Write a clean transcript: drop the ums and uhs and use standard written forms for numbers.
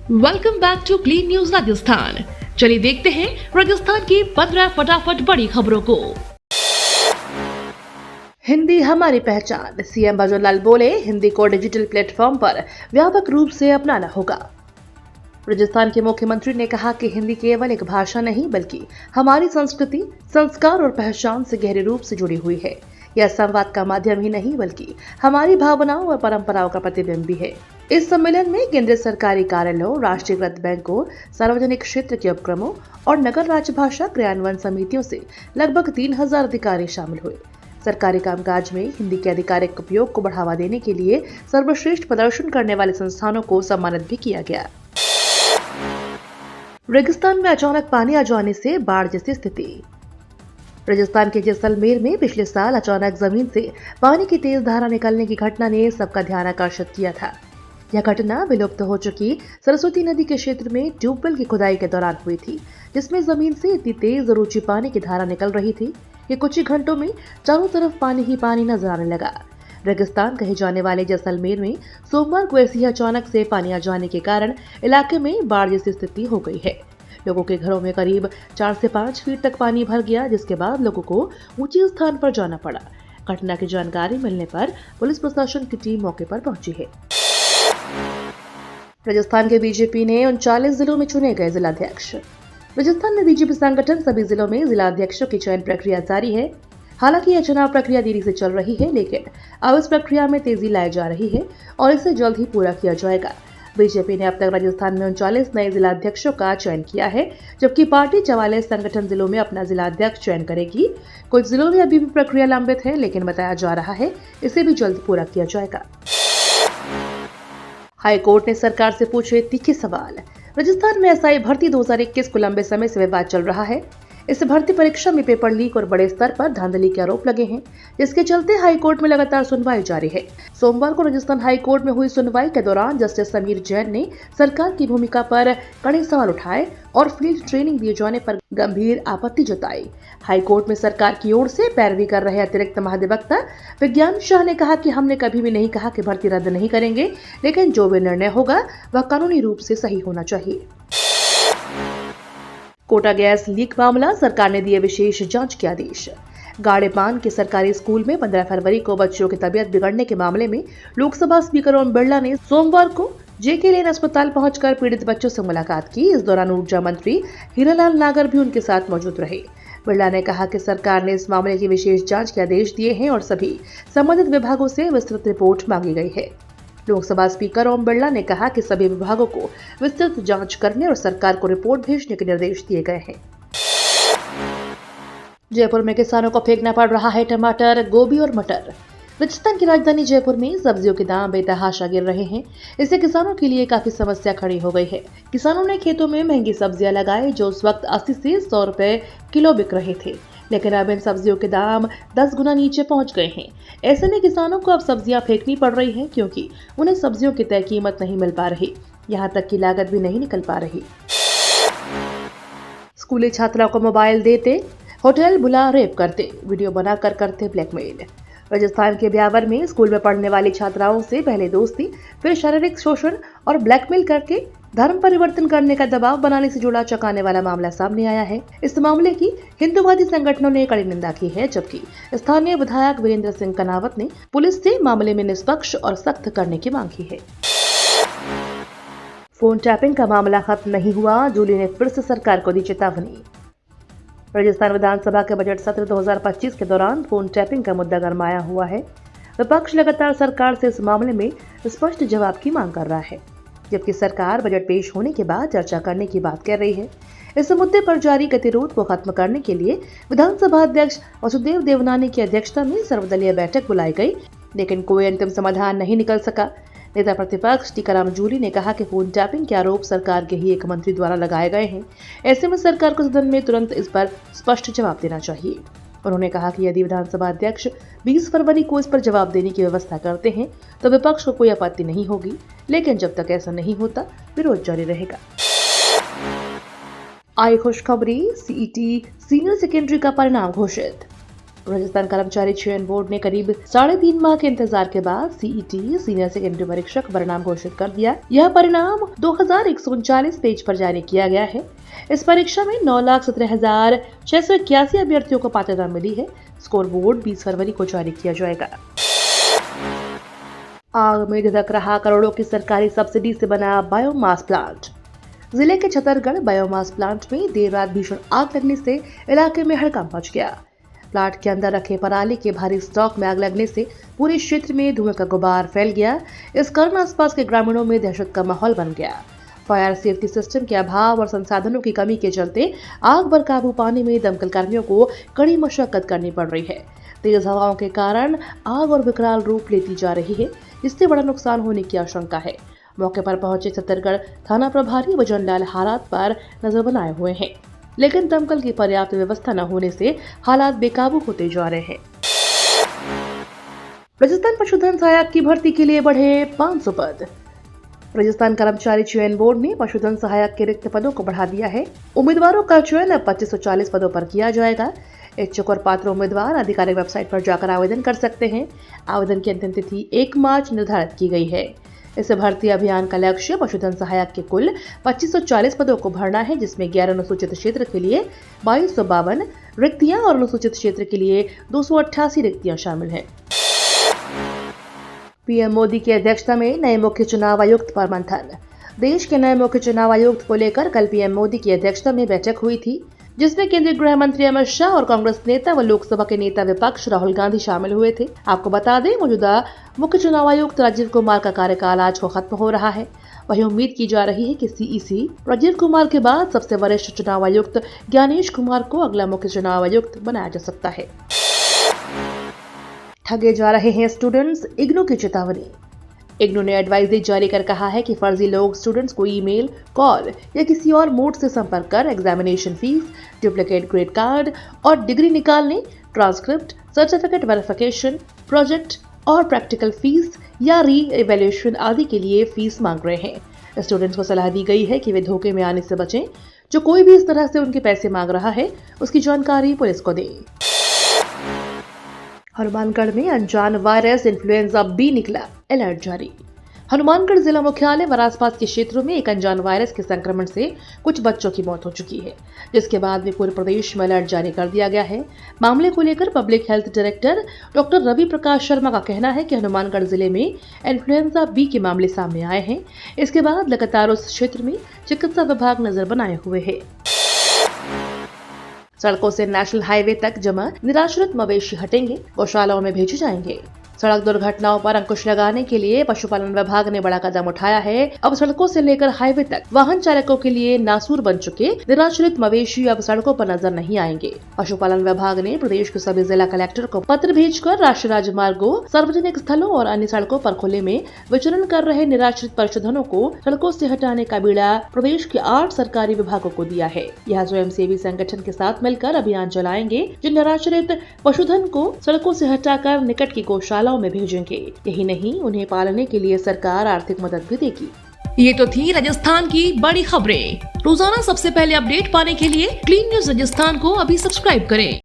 Welcome back to Clean News Rajasthan. चलिए देखते हैं राजस्थान की 15 फटाफट बड़ी खबरों को। हिंदी हमारी पहचान, सीएम भजनलाल बोले, हिंदी को डिजिटल प्लेटफॉर्म पर व्यापक रूप से अपनाना होगा। राजस्थान के मुख्यमंत्री ने कहा कि हिंदी केवल एक भाषा नहीं बल्कि हमारी संस्कृति, संस्कार और पहचान से गहरे रूप से जुड़ी हुई है। यह संवाद का माध्यम ही नहीं बल्कि हमारी भावनाओं और परंपराओं का प्रतिबिंब भी है। इस सम्मेलन में केंद्रीय सरकारी कार्यालयों, राष्ट्रीयकृत बैंकों, सार्वजनिक क्षेत्र के उपक्रमों और नगर राजभाषा क्रियान्वयन समितियों से लगभग 3000 अधिकारी शामिल हुए। सरकारी कामकाज में हिंदी के आधिकारिक उपयोग को बढ़ावा देने के लिए सर्वश्रेष्ठ प्रदर्शन करने वाले संस्थानों को सम्मानित भी किया गया। रेगिस्तान में अचानक पानी आ जाने से बाढ़ जैसी स्थिति। राजस्थान के जैसलमेर में पिछले साल अचानक जमीन से पानी की तेज धारा निकलने की घटना ने सबका ध्यान आकर्षित किया था। यह घटना विलुप्त हो चुकी सरस्वती नदी के क्षेत्र में ट्यूबवेल की खुदाई के दौरान हुई थी, जिसमें जमीन से इतनी तेज और ऊंची पानी की धारा निकल रही थी कि कुछ ही घंटों में चारों तरफ पानी ही पानी नजर आने लगा। रेगिस्तान कहे जाने वाले जैसलमेर में सोमवार को ऐसी अचानक से पानी आ जाने के कारण इलाके में बाढ़ जैसी स्थिति हो गई है। लोगों के घरों में करीब 4 से 5 फीट तक पानी भर गया, जिसके बाद लोगों को ऊंचे स्थान पर जाना पड़ा। घटना की जानकारी मिलने पर पुलिस प्रशासन की टीम मौके पर पहुंची है। राजस्थान के बीजेपी ने 39 जिलों में चुने गए जिलाध्यक्ष। राजस्थान में बीजेपी संगठन सभी जिलों में जिलाध्यक्षों की चयन प्रक्रिया जारी है। हालांकि यह चुनाव प्रक्रिया देरी से चल रही है, लेकिन अब इस प्रक्रिया में तेजी लाई जा रही है और इसे जल्द ही पूरा किया जाएगा। बीजेपी ने अब तक राजस्थान में 39 नए जिलाध्यक्षों का चयन किया है, जबकि पार्टी 44 संगठन जिलों में अपना जिलाध्यक्ष चयन करेगी। कुछ जिलों में अभी भी प्रक्रिया लंबित है, लेकिन बताया जा रहा है इसे भी जल्द पूरा किया जाएगा। हाई कोर्ट ने सरकार से पूछे तीखे सवाल। राजस्थान में एसआई भर्ती 2021 को लंबे समय से विवाद चल रहा है। इस भर्ती परीक्षा में पेपर लीक और बड़े स्तर पर धांधली के आरोप लगे हैं, जिसके चलते हाई कोर्ट में लगातार सुनवाई जारी है। सोमवार को राजस्थान हाई कोर्ट में हुई सुनवाई के दौरान जस्टिस समीर जैन ने सरकार की भूमिका पर कड़े सवाल उठाए और फील्ड ट्रेनिंग दिए जाने पर गंभीर आपत्ति जताई। हाई कोर्ट में सरकार की ओर से पैरवी कर रहे अतिरिक्त महाधिवक्ता विज्ञान शाह ने कहा कि हमने कभी भी नहीं कहा कि भर्ती रद्द नहीं करेंगे, लेकिन जो भी निर्णय होगा वह कानूनी रूप से सही होना चाहिए। कोटा गैस लीक मामला, सरकार ने दिए विशेष जांच के आदेश। गाड़ेपान के सरकारी स्कूल में 15 फरवरी को बच्चों की तबीयत बिगड़ने के मामले में लोकसभा स्पीकर ओम बिरला ने सोमवार को जेके लेन अस्पताल पहुंचकर पीड़ित बच्चों से मुलाकात की। इस दौरान ऊर्जा मंत्री हीरालाल नागर भी उनके साथ मौजूद रहे। बिरला ने कहा कि सरकार ने इस मामले की विशेष जांच के आदेश दिए हैं और सभी संबंधित विभागों से विस्तृत रिपोर्ट मांगी गई है। लोकसभा स्पीकर ओम बिरला ने कहा कि सभी विभागों को विस्तृत जांच करने और सरकार को रिपोर्ट भेजने के निर्देश दिए गए हैं। जयपुर में किसानों को फेंकना पड़ रहा है टमाटर, गोभी और मटर। राजस्थान की राजधानी जयपुर में सब्जियों के दाम बेतहाशा गिर रहे हैं। इससे किसानों के लिए काफी समस्या खड़ी हो गई है। किसानों ने खेतों में महंगी सब्जियां लगाई, जो उस वक्त 80 से 100 रुपए किलो बिक रहे थे, लेकिन अब इन सब्जियों के दाम 10 गुना नीचे पहुंच गए हैं। ऐसे में किसानों को अब सब्जियां फेंकनी पड़ रही हैं, क्योंकि उन्हें सब्जियों की तय कीमत नहीं मिल पा रही, यहाँ तक की लागत भी नहीं निकल पा रही। स्कूली छात्राओं को मोबाइल देते, होटल बुला रेप करते, वीडियो बनाकर करते ब्लैकमेल। राजस्थान के ब्यावर में स्कूल में पढ़ने वाली छात्राओं से पहले दोस्ती, फिर शारीरिक शोषण और ब्लैकमेल करके धर्म परिवर्तन करने का दबाव बनाने से जुड़ा चौंकाने वाला मामला सामने आया है। इस मामले की हिंदूवादी संगठनों ने कड़ी निंदा की है, जबकि स्थानीय विधायक वीरेंद्र सिंह कनावत ने पुलिस से मामले में निष्पक्ष और सख्त करने की मांग की है। फोन टैपिंग का मामला खत्म नहीं हुआ, जूली ने फिर से सरकार को दी चेतावनी। राजस्थान विधानसभा के बजट सत्र 2025 के दौरान फोन टैपिंग का मुद्दा गरमाया हुआ है। विपक्ष लगातार सरकार से इस मामले में स्पष्ट जवाब की मांग कर रहा है, जबकि सरकार बजट पेश होने के बाद चर्चा करने की बात कर रही है। इस मुद्दे पर जारी गतिरोध को खत्म करने के लिए विधानसभा अध्यक्ष वसुदेव देवनानी की अध्यक्षता में सर्वदलीय बैठक बुलाई गई, लेकिन कोई अंतिम समाधान नहीं निकल सका। नेता प्रतिपक्ष टीकाराम जूली ने कहा कि फोन टैपिंग के आरोप सरकार के ही एक मंत्री द्वारा लगाए गए हैं। ऐसे में सरकार को सदन में तुरंत इस पर स्पष्ट जवाब देना चाहिए। उन्होंने कहा कि यदि विधानसभा अध्यक्ष 20 फरवरी को इस पर जवाब देने की व्यवस्था करते हैं तो विपक्ष को कोई आपत्ति नहीं होगी, लेकिन जब तक ऐसा नहीं होता विरोध जारी रहेगा। आई खुशखबरी, सीईटी सीनियर सेकेंडरी का परिणाम घोषित। राजस्थान कर्मचारी चयन बोर्ड ने करीब 3.5 माह के इंतजार के बाद सीईटी सीनियर सेकेंडरी परीक्षा का परिणाम घोषित कर दिया। यह परिणाम 2139 पेज पर जारी किया गया है। इस परीक्षा में 9,17,681 अभ्यर्थियों को पात्रता मिली है। स्कोर बोर्ड 20 फरवरी को जारी किया जाएगा। आग में धधक रहा करोड़ों की सरकारी सब्सिडी से बना बायोमास प्लांट। जिले के छतरगढ़ बायोमास प्लांट में देर रात भीषण आग लगने से इलाके में हड़कंप मच गया। प्लांट के अंदर रखे पराली के भारी स्टॉक में आग लगने से पूरे क्षेत्र में धुएं का गुबार फैल गया। इस कारण आसपास के ग्रामीणों में दहशत का माहौल बन गया। फायर सेफ्टी सिस्टम के अभाव और संसाधनों की कमी के चलते आग पर काबू पाने में दमकल कर्मियों को कड़ी मशक्कत करनी पड़ रही है। तेज हवाओं के कारण आग और विकराल रूप लेती जा रही है, जिससे बड़ा नुकसान होने की आशंका है। मौके पर पहुंचे छत्तीसगढ़ थाना प्रभारी वजनलाल हालात पर नजर बनाए हुए हैं, लेकिन दमकल की पर्याप्त व्यवस्था न होने से हालात बेकाबू होते जा रहे हैं। राजस्थान पशुधन सहायक की भर्ती के लिए बढ़े 500 पद। राजस्थान कर्मचारी चयन बोर्ड ने पशुधन सहायक के रिक्त पदों को बढ़ा दिया है। उम्मीदवारों का चयन अब 2540 पदों पर किया जाएगा। इच्छुक और पात्र उम्मीदवार आधिकारिक वेबसाइट पर जाकर आवेदन कर सकते हैं। आवेदन की अंतिम तिथि 1 मार्च निर्धारित की गई है। इस भर्ती अभियान का लक्ष्य पशुधन सहायक के कुल 2540 पदों को भरना है, जिसमें 11 अनुसूचित क्षेत्र के लिए 2252 रिक्तियां और अनुसूचित क्षेत्र के लिए 288 रिक्तियां शामिल हैं। पीएम मोदी की अध्यक्षता में नए मुख्य चुनाव आयुक्त पर मंथन। देश के नए मुख्य चुनाव आयुक्त को लेकर कल पीएम मोदी की अध्यक्षता में बैठक हुई थी, जिसमें केंद्रीय गृह मंत्री अमित शाह और कांग्रेस नेता व लोकसभा के नेता विपक्ष राहुल गांधी शामिल हुए थे। आपको बता दें, मौजूदा मुख्य चुनाव आयुक्त राजीव कुमार का कार्यकाल आज को खत्म हो रहा है। वहीं उम्मीद की जा रही है कि सीईसी राजीव कुमार के बाद सबसे वरिष्ठ चुनाव आयुक्त ज्ञानेश कुमार को अगला मुख्य चुनाव आयुक्त बनाया जा सकता है। ठगे जा रहे हैं स्टूडेंट्स, इग्नू की चेतावनी। इग्नू ने एडवाइजरी जारी कर कहा है कि फर्जी लोग स्टूडेंट्स को ईमेल, कॉल या किसी और मोड से संपर्क कर examination fees, duplicate grade card और डिग्री निकालने, ट्रांसक्रिप्ट, सर्टिफिकेट वेरिफिकेशन, प्रोजेक्ट और प्रैक्टिकल फीस या री इवैल्यूएशन आदि के लिए फीस मांग रहे हैं। स्टूडेंट्स को सलाह दी गई है कि वे धोखे में आने से बचें। जो कोई भी इस तरह से उनके पैसे मांग रहा है, उसकी जानकारी पुलिस को दें। हनुमानगढ़ में अनजान वायरस इन्फ्लुएंजा बी निकला, अलर्ट जारी। हनुमानगढ़ जिला मुख्यालय और आसपास के क्षेत्रों में एक अनजान वायरस के संक्रमण से कुछ बच्चों की मौत हो चुकी है, जिसके बाद में पूरे प्रदेश में अलर्ट जारी कर दिया गया है। मामले को लेकर public health director doctor Ravi Prakash Sharma का कहना है कि हनुमानगढ़ जिले में इन्फ्लुएंजा बी के मामले सामने आए हैं। इसके बाद लगातार उस क्षेत्र में चिकित्सा विभाग नजर बनाए हुए है। सड़कों से नेशनल हाईवे तक जमा निराश्रित मवेशी हटेंगे, गौशालाओं में भेजे जाएंगे। सड़क दुर्घटनाओं पर अंकुश लगाने के लिए पशुपालन विभाग ने बड़ा कदम उठाया है। अब सड़कों से लेकर हाईवे तक वाहन चालकों के लिए नासूर बन चुके निराश्रित मवेशी अब सड़कों पर नजर नहीं आएंगे। पशुपालन विभाग ने प्रदेश के सभी जिला कलेक्टर को पत्र भेजकर राष्ट्रीय राजमार्गों, सार्वजनिक स्थलों और अन्य सड़कों पर खुले में विचरण कर रहे निराश्रित पशुधनों को सड़कों से हटाने का बीड़ा प्रदेश के 8 सरकारी विभागों को दिया है। यह स्वयंसेवी संगठन के साथ मिलकर अभियान चलाएंगे, जो निराश्रित पशुधन को सड़कों से हटाकर निकट की गौशालाओं में भेजेंगे। यही नहीं, उन्हें पालने के लिए सरकार आर्थिक मदद भी देगी। ये तो थी राजस्थान की बड़ी खबरें। रोजाना सबसे पहले अपडेट पाने के लिए क्लीन न्यूज राजस्थान को अभी सब्सक्राइब करें।